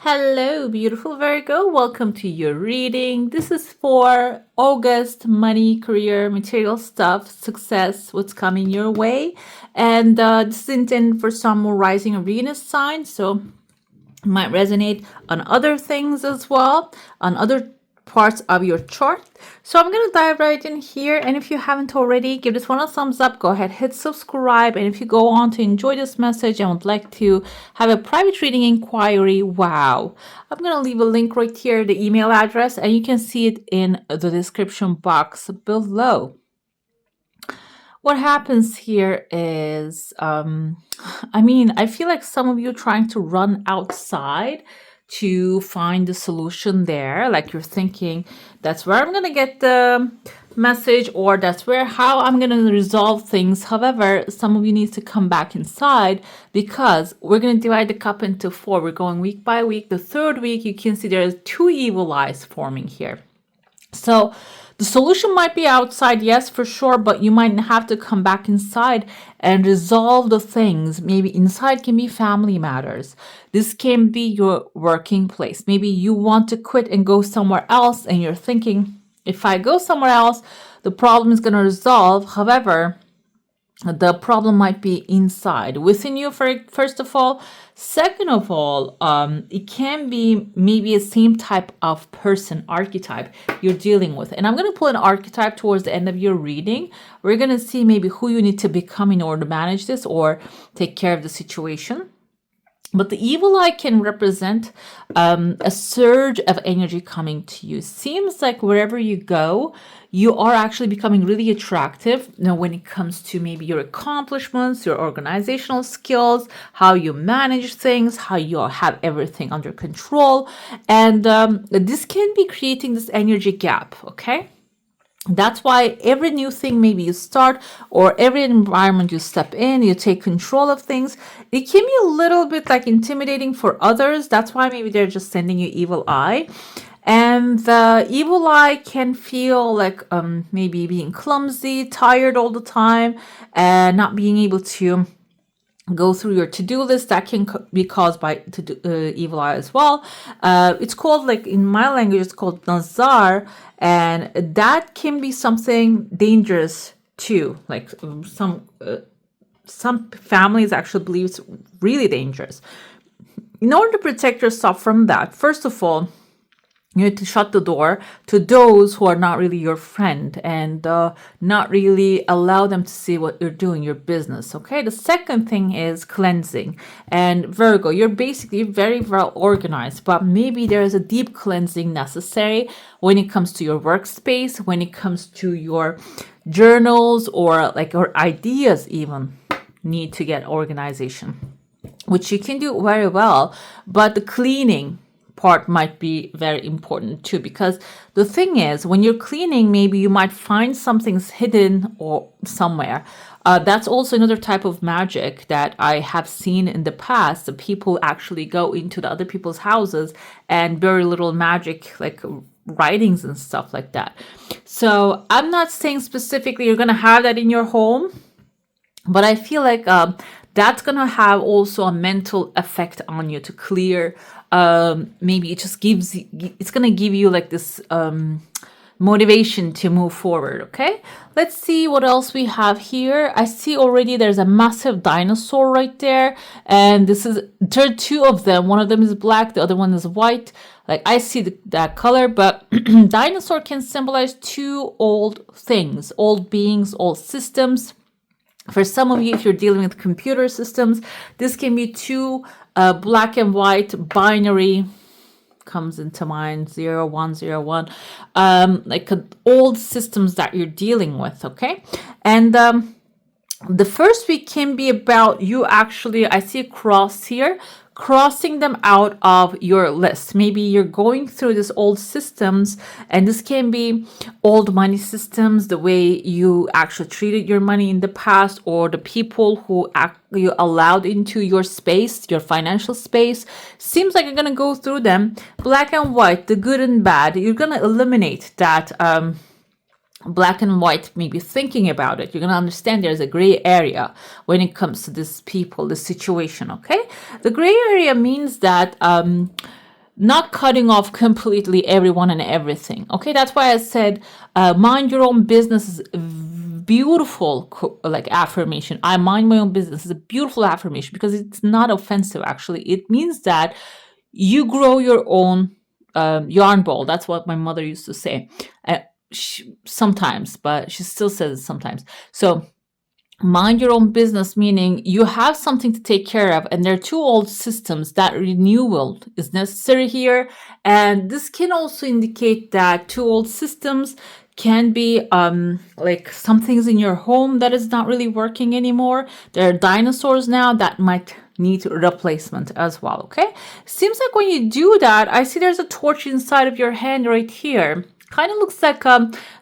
Hello, beautiful Virgo. Welcome to your reading. This is for August money, career, material stuff, success, what's coming your way. And this is intended for some more rising or Venus signs. So it might resonate on other things as well, on other parts of your chart. So I'm going to dive right in here, and if you haven't already, give this one a thumbs up, go ahead, hit subscribe, and if you go on to enjoy this message and would like to have a private reading inquiry, wow, I'm going to leave a link right here, the email address, and you can see it in the description box below. What happens here is, I feel like some of you are trying to run outside to find the solution there. Like you're thinking, that's where I'm going to get the message, or that's where how I'm going to resolve things. However, some of you need to come back inside because we're going to divide the cup into four. We're going week by week. The third week, you can see there's two evil eyes forming here. So the solution might be outside, yes, for sure, but you might have to come back inside and resolve the things. Maybe inside can be family matters. This can be your working place. Maybe you want to quit and go somewhere else, and you're thinking, if I go somewhere else, the problem is going to resolve. However, the problem might be inside within you, first of all. Second of all, it can be maybe a same type of person archetype you're dealing with, and I'm going to pull an archetype towards the end of your reading. We're going to see maybe who you need to become in order to manage this or take care of the situation. But the evil eye can represent a surge of energy coming to you. Seems like wherever you go, you are actually becoming really attractive. When it comes to maybe your accomplishments, your organizational skills, how you manage things, how you have everything under control. And this can be creating this energy gap, okay? That's why every new thing maybe you start, or every environment you step in, you take control of things. It can be a little bit like intimidating for others. That's why maybe they're just sending you evil eye. And the evil eye can feel like maybe being clumsy, tired all the time, and not being able to go through your to-do list. That can be caused by evil eye as well. It's called, like in my language, it's called nazar, and that can be something dangerous too. Like some families actually believe it's really dangerous. In order to protect yourself from that, first of all, you need to shut the door to those who are not really your friend, and not really allow them to see what you're doing, your business, okay? The second thing is cleansing. And Virgo, you're basically very well organized, but maybe there is a deep cleansing necessary when it comes to your workspace, when it comes to your journals, or like your ideas even need to get organization, which you can do very well, but the cleaning part might be very important too, because the thing is, when you're cleaning, maybe you might find something's hidden or somewhere. That's also another type of magic that I have seen in the past. The people actually go into the other people's houses and bury little magic, like writings and stuff like that. So I'm not saying specifically you're going to have that in your home, but I feel like that's going to have also a mental effect on you to clear. Maybe it just it's going to give you like this motivation to move forward, okay? Let's see what else we have here. I see already there's a massive dinosaur right there, and there are two of them. One of them is black, the other one is white. Like I see that color, but dinosaur can symbolize two old things, old beings, old systems. For some of you, if you're dealing with computer systems, this can be two black and white binary, comes into mind, 0101, like old systems that you're dealing with, okay? And the first week can be about you actually, I see a cross here, crossing them out of your list. Maybe you're going through these old systems, and this can be old money systems, the way you actually treated your money in the past, or the people who you allowed into your space, your financial space. Seems like you're going to go through them, black and white, the good and bad. You're going to eliminate that black and white, maybe thinking about it. You're going to understand there's a gray area when it comes to this people, this situation, okay? The gray area means that not cutting off completely everyone and everything. Okay, that's why I said mind your own business is beautiful, like affirmation. I mind my own business is a beautiful affirmation because it's not offensive. Actually, it means that you grow your own yarn ball. That's what my mother used to say. Sometimes, but she still says it sometimes. So mind your own business, meaning you have something to take care of, and there are two old systems that renewal is necessary here. And this can also indicate that two old systems can be like some things in your home that is not really working anymore. There are dinosaurs now that might need replacement as well. Okay, seems like when you do that, I see there's a torch inside of your hand right here. Kind of looks like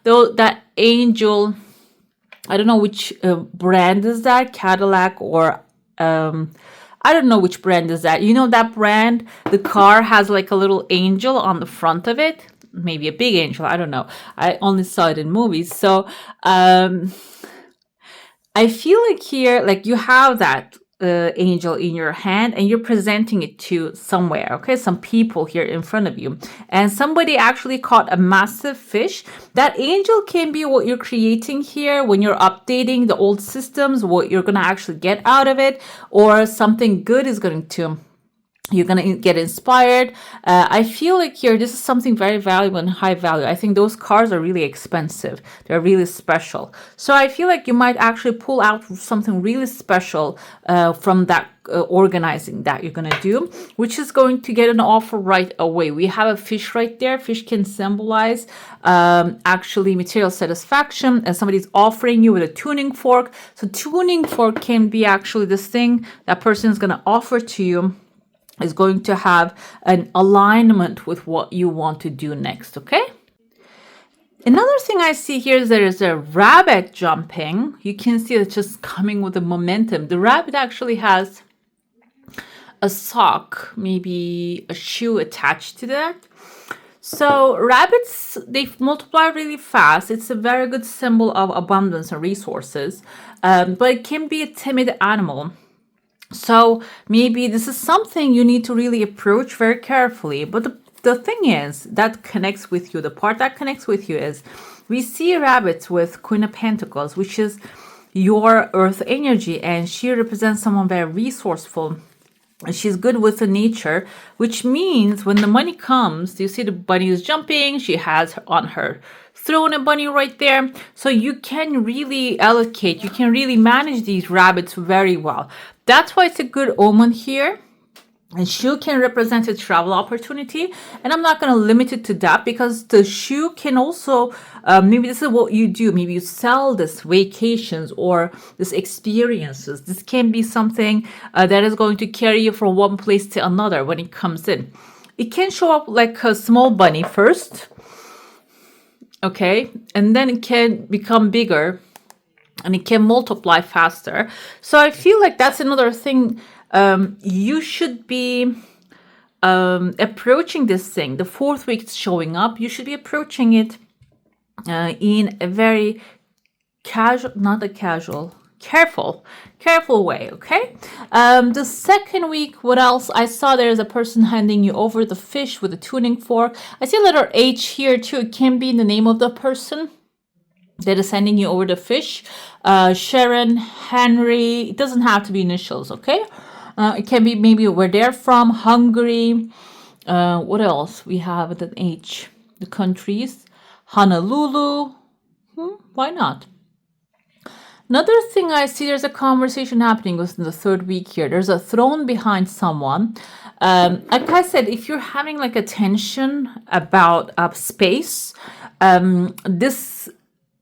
though that angel. I don't know which brand is that, Cadillac or I don't know which brand is that. You know that brand? The car has like a little angel on the front of it. Maybe a big angel. I don't know. I only saw it in movies. So I feel like here, like you have that angel in your hand and you're presenting it to somewhere, okay? Some people here in front of you. And somebody actually caught a massive fish. That angel can be what you're creating here when you're updating the old systems, what you're going to actually get out of it, or something good is going to you're going to get inspired. I feel like here, this is something very valuable and high value. I think those cards are really expensive. They're really special. So I feel like you might actually pull out something really special from that organizing that you're going to do, which is going to get an offer right away. We have a fish right there. Fish can symbolize actually material satisfaction, and somebody's offering you with a tuning fork. So tuning fork can be actually this thing that person is going to offer to you, is going to have an alignment with what you want to do next, okay? Another thing I see here is there is a rabbit jumping. You can see it's just coming with the momentum. The rabbit actually has a sock, maybe a shoe attached to that. So rabbits, they multiply really fast. It's a very good symbol of abundance and resources, but it can be a timid animal. So maybe this is something you need to really approach very carefully. But the thing is that connects with you. The part that connects with you is we see rabbits with Queen of Pentacles, which is your earth energy. And she represents someone very resourceful. She's good with the nature, which means when the money comes, you see the bunny is jumping. She has on her throne a bunny right there. So you can really allocate, you can really manage these rabbits very well. That's why it's a good omen here. And shoe can represent a travel opportunity. And I'm not going to limit it to that because the shoe can also, maybe this is what you do. Maybe you sell this vacations or this experiences. This can be something that is going to carry you from one place to another when it comes in. It can show up like a small bunny first. Okay. And then it can become bigger and it can multiply faster. So I feel like that's another thing. You should be approaching this thing. The fourth week it's showing up. You should be approaching it in a very casual, not a casual, careful way, okay? The second week, what else? I saw there's a person handing you over the fish with a tuning fork. I see a letter H here too. It can be the name of the person that is sending you over the fish. Sharon, Henry, it doesn't have to be initials, okay? It can be maybe where they're from, Hungary. What else? We have with an H, the countries. Honolulu. Why not? Another thing I see, there's a conversation happening within the third week here. There's a throne behind someone. Like I said, if you're having like a tension about space, this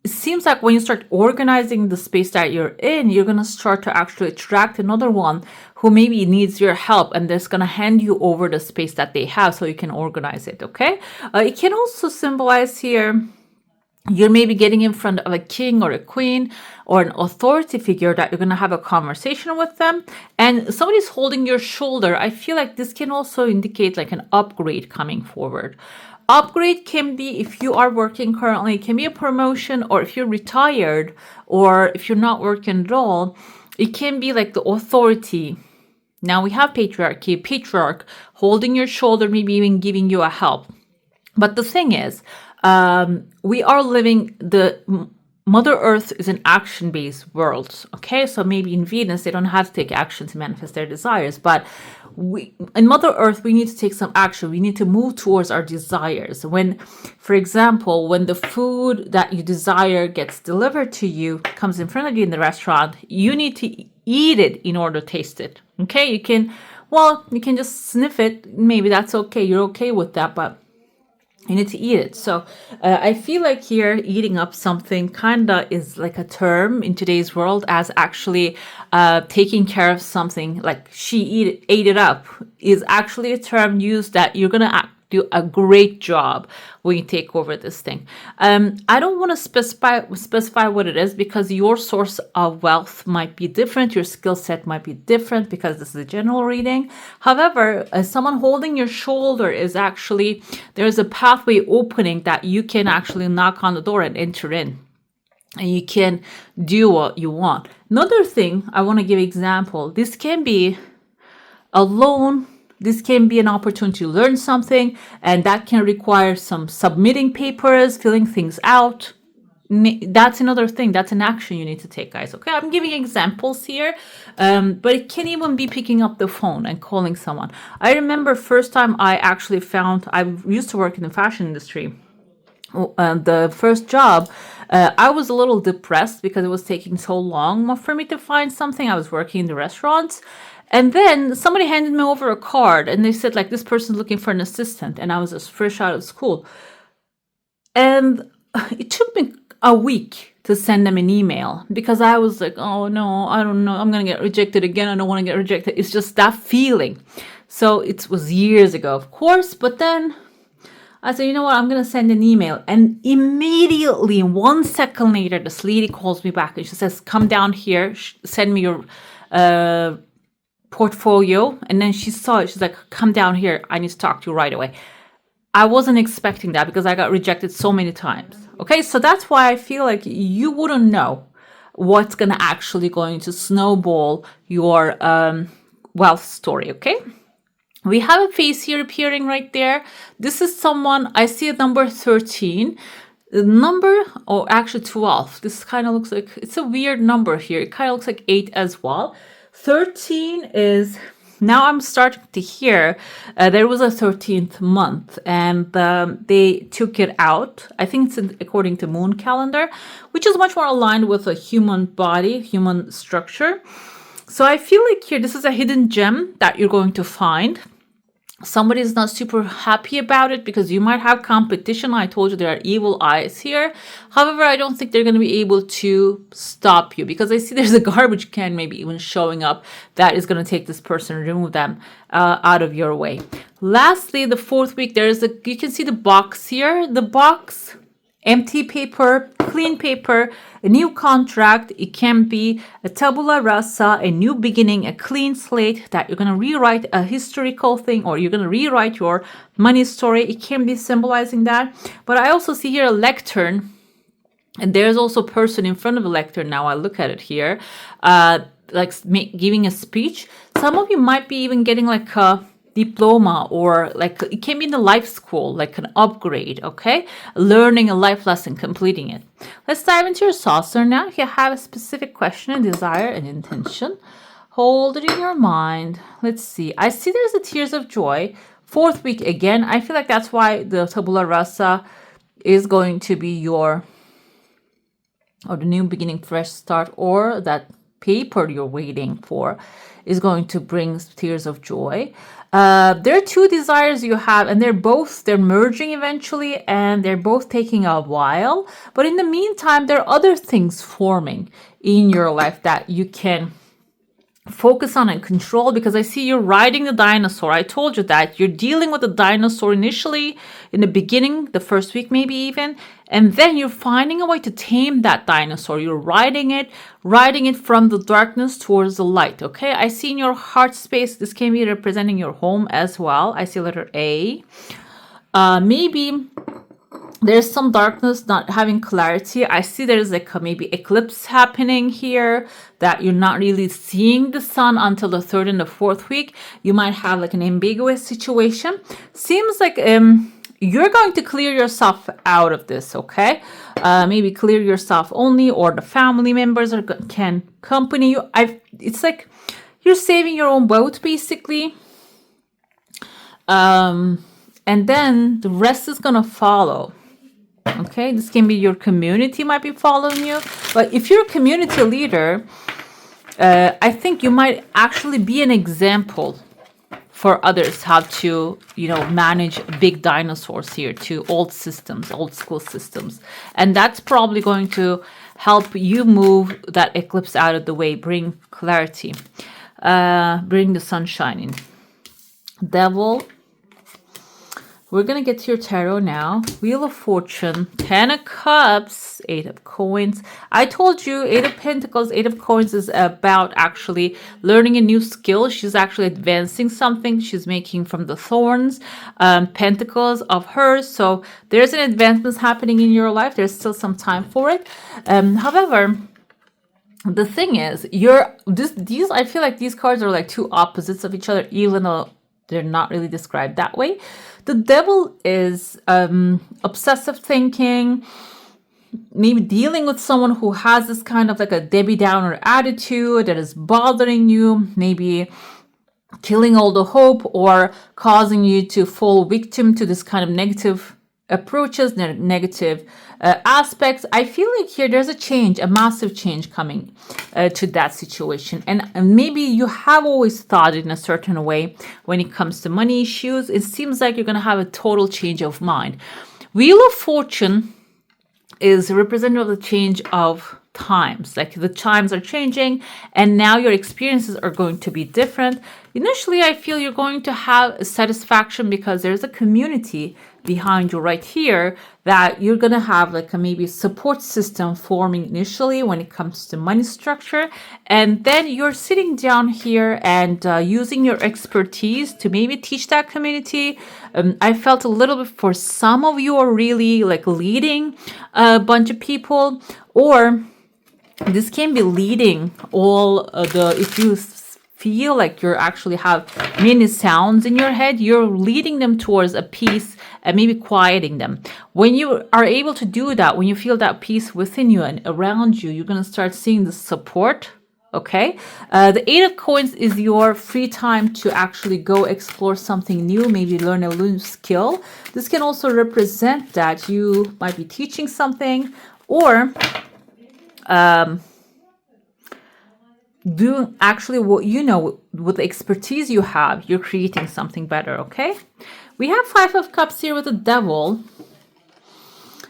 it seems like when you start organizing the space that you're in, you're going to start to actually attract another one who maybe needs your help, and they're going to hand you over the space that they have so you can organize it, okay? It can also symbolize here you're maybe getting in front of a king or a queen or an authority figure that you're going to have a conversation with them, and somebody's holding your shoulder. I feel like this can also indicate like an upgrade coming forward. Upgrade can be if you are working currently, it can be a promotion, or if you're retired, or if you're not working at all, it can be like the authority Now we have patriarchy, patriarch holding your shoulder, maybe even giving you a help. But the thing is, we are living Mother Earth is an action-based world, okay? So maybe in Venus, they don't have to take action to manifest their desires, but in Mother Earth, we need to take some action. We need to move towards our desires. When, for example, when the food that you desire gets delivered to you, comes in front of you in the restaurant, you need to eat it in order to taste it, okay? You can just sniff it. Maybe that's okay. You're okay with that, but you need to eat it. So I feel like here eating up something kind of is like a term in today's world as actually taking care of something, like she ate it up, is actually a term used that you're going to do a great job when you take over this thing. I don't want to specify what it is because your source of wealth might be different. Your skill set might be different because this is a general reading. However, as someone holding your shoulder is actually, there's a pathway opening that you can actually knock on the door and enter in. And you can do what you want. Another thing I want to give example. This can be a loan. This can be an opportunity to learn something, and that can require some submitting papers, filling things out. That's another thing. That's an action you need to take, guys. Okay, I'm giving examples here, but it can even be picking up the phone and calling someone. I remember first time I used to work in the fashion industry. The first job, I was a little depressed because it was taking so long for me to find something. I was working in the restaurants. And then somebody handed me over a card and they said, like, this person's looking for an assistant. And I was just fresh out of school. And it took me a week to send them an email because I was like, oh no, I don't know. I'm going to get rejected again. I don't want to get rejected. It's just that feeling. So it was years ago, of course. But then I said, you know what? I'm going to send an email. And immediately, 1 second later, this lady calls me back and she says, come down here, send me your portfolio. And then she saw it. She's like, come down here. I need to talk to you right away. I wasn't expecting that because I got rejected so many times. Okay, so that's why I feel like you wouldn't know what's going to actually going to snowball your wealth story. Okay. We have a face here appearing right there. This is someone, I see a number 13. The number, or actually 12. This kind of looks like, it's a weird number here. It kind of looks like 8 as well. 13 is, now I'm starting to hear, there was a 13th month and they took it out. I think it's according to moon calendar, which is much more aligned with a human body, human structure. So I feel like here, this is a hidden gem that you're going to find. Somebody is not super happy about it because you might have competition. I told you there are evil eyes here. However, I don't think they're going to be able to stop you because I see there's a garbage can maybe even showing up that is going to take this person and remove them out of your way. Lastly, the 4th week, you can see the box here. The box, empty paper, clean paper, a new contract. It can be a tabula rasa, a new beginning, a clean slate that you're going to rewrite a historical thing or you're going to rewrite your money story. It can be symbolizing that. But I also see here a lectern. And there's also a person in front of a lectern. Now I look at it here, giving a speech. Some of you might be even getting like a diploma or like it can be in the life school, like an upgrade, okay? Learning a life lesson, completing it. Let's dive into your saucer now. If you have a specific question, a desire, an intention, hold it in your mind. Let's see. I see there's a tears of joy. 4th week again. I feel like that's why the tabula rasa is going to be the new beginning, fresh start, or that paper you're waiting for is going to bring tears of joy. There are 2 desires you have, and they're merging eventually, and they're both taking a while. But in the meantime, there are other things forming in your life that you can focus on and control, because I see you're riding the dinosaur. I told you that you're dealing with the dinosaur initially in the beginning, the 1st week maybe even, and then you're finding a way to tame that dinosaur. You're riding it from the darkness towards the light. Okay, I see in your heart space, this can be representing your home as well. I see letter A. Maybe There's some darkness, not having clarity. I see there's like a maybe eclipse happening here, that you're not really seeing the sun until the third and the fourth week. You might have like an ambiguous situation. Seems like you're going to clear yourself out of this, okay? Maybe clear yourself only, or the family members can accompany you. It's like you're saving your own boat, basically. And then the rest is gonna follow. Okay, this can be your community might be following you, but if you're a community leader, I think you might actually be an example for others how to, manage big dinosaurs here, to old systems, old school systems. And that's probably going to help you move that eclipse out of the way, bring clarity, bring the sunshine in. Devil. We're going to get to your tarot now. Wheel of Fortune, 10 of Cups, 8 of Coins. I told you 8 of Pentacles, 8 of Coins is about actually learning a new skill. She's actually advancing something. She's making from the thorns, pentacles of hers. So there's an advancement happening in your life. There's still some time for it. However, the thing is, these I feel like these cards are like two opposites of each other, even though they're not really described that way. The Devil is obsessive thinking, maybe dealing with someone who has this kind of like a Debbie Downer attitude that is bothering you, maybe killing all the hope or causing you to fall victim to this kind of negative approaches, negative aspects. I feel like here there's a change, a massive change coming to that situation. And maybe you have always thought in a certain way when it comes to money issues. It seems like you're going to have a total change of mind. Wheel of Fortune is representative of the change of times. Like the times are changing and now your experiences are going to be different. Initially, I feel you're going to have a satisfaction because there's a community behind you right here that you're going to have like a maybe support system forming initially when it comes to money structure. And then you're sitting down here and using your expertise to maybe teach that community. I felt a little bit for some of you are really like leading a bunch of people, or this can be leading all if you feel like you actually have many sounds in your head, you're leading them towards a peace and maybe quieting them. When you are able to do that, when you feel that peace within you and around you, you're going to start seeing the support. Okay. The 8 of Coins is your free time to actually go explore something new, maybe learn a new skill. This can also represent that you might be teaching something or doing actually what with the expertise you have, you're creating something better. Okay, we have 5 of Cups here with the Devil.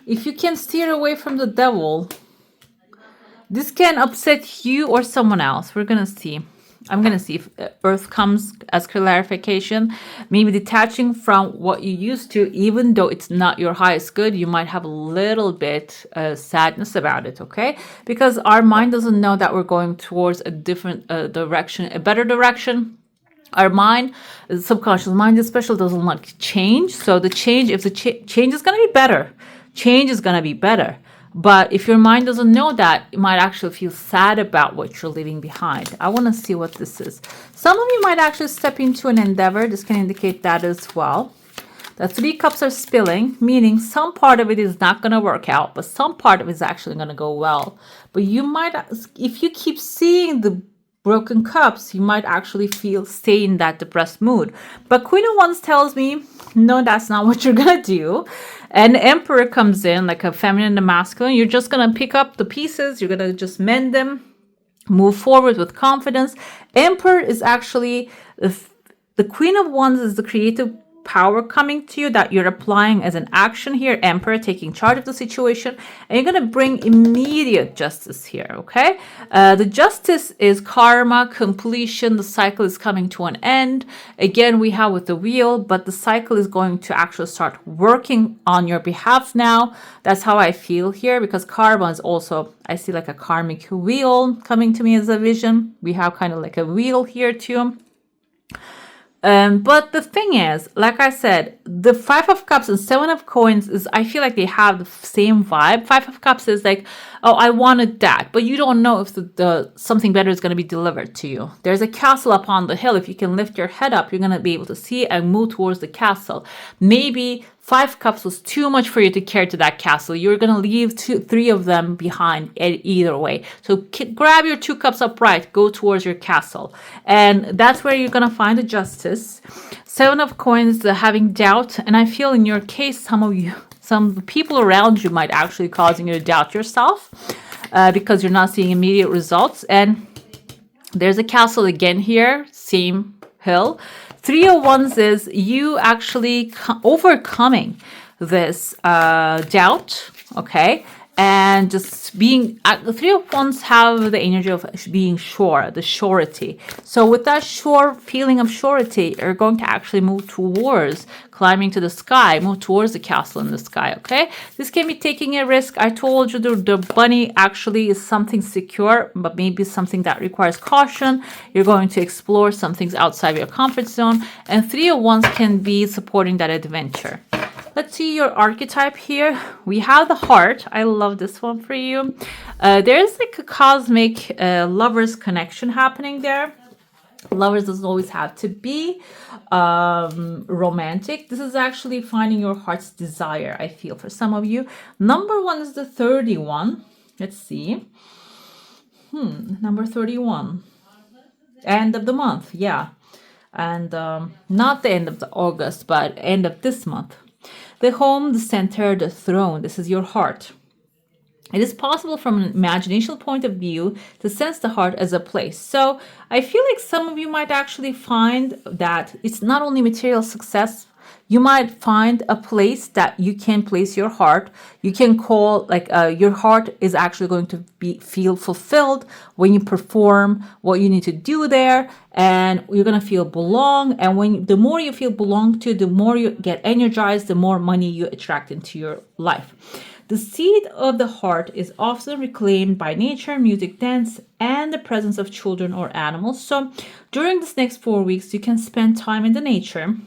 If you can steer away from the Devil, this can upset you or someone else. We're gonna see. I'm gonna see if Earth comes as clarification. Maybe detaching from what you used to, even though it's not your highest good, you might have a little bit sadness about it, okay? Because our mind doesn't know that we're going towards a different direction, a better direction. Our mind, the subconscious mind especially, doesn't like change. So the change, if the change is gonna be better, change is gonna be better. But if your mind doesn't know that, you might actually feel sad about what you're leaving behind. I want to see what this is. Some of you might actually step into an endeavor. This can indicate that as well. The 3 cups are spilling, meaning some part of it is not going to work out, but some part of it is actually going to go well. But you might, if you keep seeing the broken cups, you might actually stay in that depressed mood. But Queen of Wands tells me, no, that's not what you're going to do. And Emperor comes in like a feminine and a masculine. You're just going to pick up the pieces. You're going to just mend them, move forward with confidence. Emperor is actually the Queen of Wands is the creative power coming to you that you're applying as an action here. Emperor taking charge of the situation, and you're going to bring immediate justice here. Okay, the justice is karma, completion. The cycle is coming to an end. Again, we have with the wheel, but the cycle is going to actually start working on your behalf now. That's how I feel here, because karma is also, I see like a karmic wheel coming to me as a vision. We have kind of like a wheel here too. But the thing is, like I said, the Five of Cups and Seven of Coins is, I feel like they have the same vibe. Five of Cups is like, oh, I wanted that, but you don't know if the something better is going to be delivered to you. There's a castle up on the hill. If you can lift your head up, you're going to be able to see it and move towards the castle. Maybe Five Cups was too much for you to carry to that castle. You're going to leave three of them behind either way. So grab your two cups upright, go towards your castle. And that's where you're going to find the justice. Seven of Coins, having doubt. And I feel in your case, some people around you might actually causing you to doubt yourself because you're not seeing immediate results. And there's a castle again here, same hill. Three of Wands is you actually overcoming this doubt, okay? And just being, the Three of Wands have the energy of being sure, the surety. So with that sure feeling of surety, you're going to actually move towards climbing to the sky, move towards the castle in the sky, okay? This can be taking a risk. I told you the bunny actually is something secure, but maybe something that requires caution. You're going to explore some things outside your comfort zone. And Three of Wands can be supporting that adventure. Let's see your archetype here. We have the heart. I love this one for you. There's like a cosmic lovers connection happening there. Lovers doesn't always have to be romantic. This is actually finding your heart's desire, I feel, for some of you. Number one is the 31. Let's see. Number 31. End of the month, yeah. And not the end of the August, but end of this month. The home, the center, the throne. This is your heart. It is possible from an imaginational point of view to sense the heart as a place. So I feel like some of you might actually find that it's not only material success. You might find a place that you can place your heart. You can call, like, your heart is actually going to feel fulfilled when you perform what you need to do there, and you're going to feel belong. And the more you feel belong to, the more you get energized, the more money you attract into your life. The seed of the heart is often reclaimed by nature, music, dance, and the presence of children or animals. So during this next 4 weeks, you can spend time in the nature.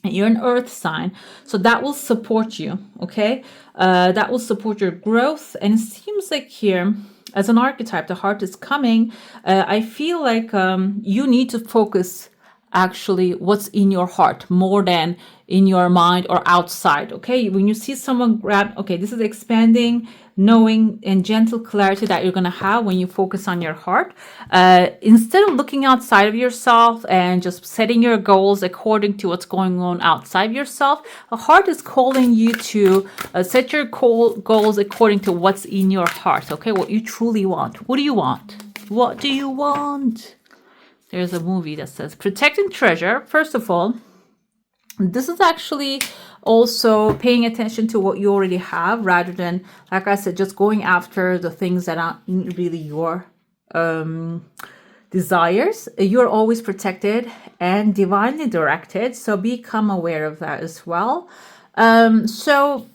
You're an earth sign, so that will support you, okay? That will support your growth. And it seems like here, as an archetype, the heart is coming. I feel like you need to focus actually what's in your heart more than in your mind or outside, okay? When you see someone grab, okay, this is expanding, knowing, and gentle clarity that you're going to have when you focus on your heart. Instead of looking outside of yourself and just setting your goals according to what's going on outside yourself, the heart is calling you to set your goals according to what's in your heart, okay? What you truly want. What do you want? What do you want? There's a movie that says protecting treasure. First of all, this is actually also paying attention to what you already have rather than, like I said, just going after the things that aren't really your desires. You're always protected and divinely directed. So become aware of that as well. So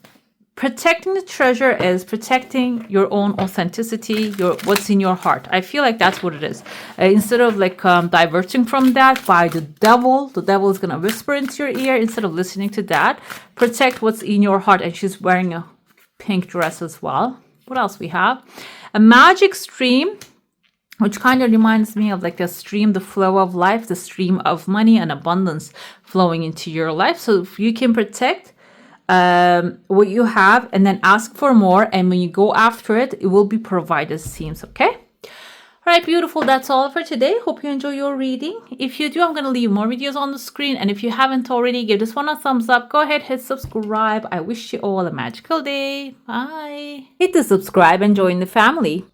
protecting the treasure is protecting your own authenticity, what's in your heart. I feel like that's what it is. Instead of like diverting from that by the devil is going to whisper into your ear. Instead of listening to that, protect what's in your heart. And she's wearing a pink dress as well. What else we have? A magic stream, which kind of reminds me of like a stream, the flow of life, the stream of money and abundance flowing into your life. So if you can protect what you have and then ask for more, and when you go after it, it will be provided, it seems. Okay, all right, beautiful. That's all for today. Hope you enjoy your reading. If you do, I'm going to leave more videos on the screen, and if you haven't already, give this one a thumbs up. Go ahead, hit subscribe. I wish you all a magical day. Bye. Hit the subscribe and join the family.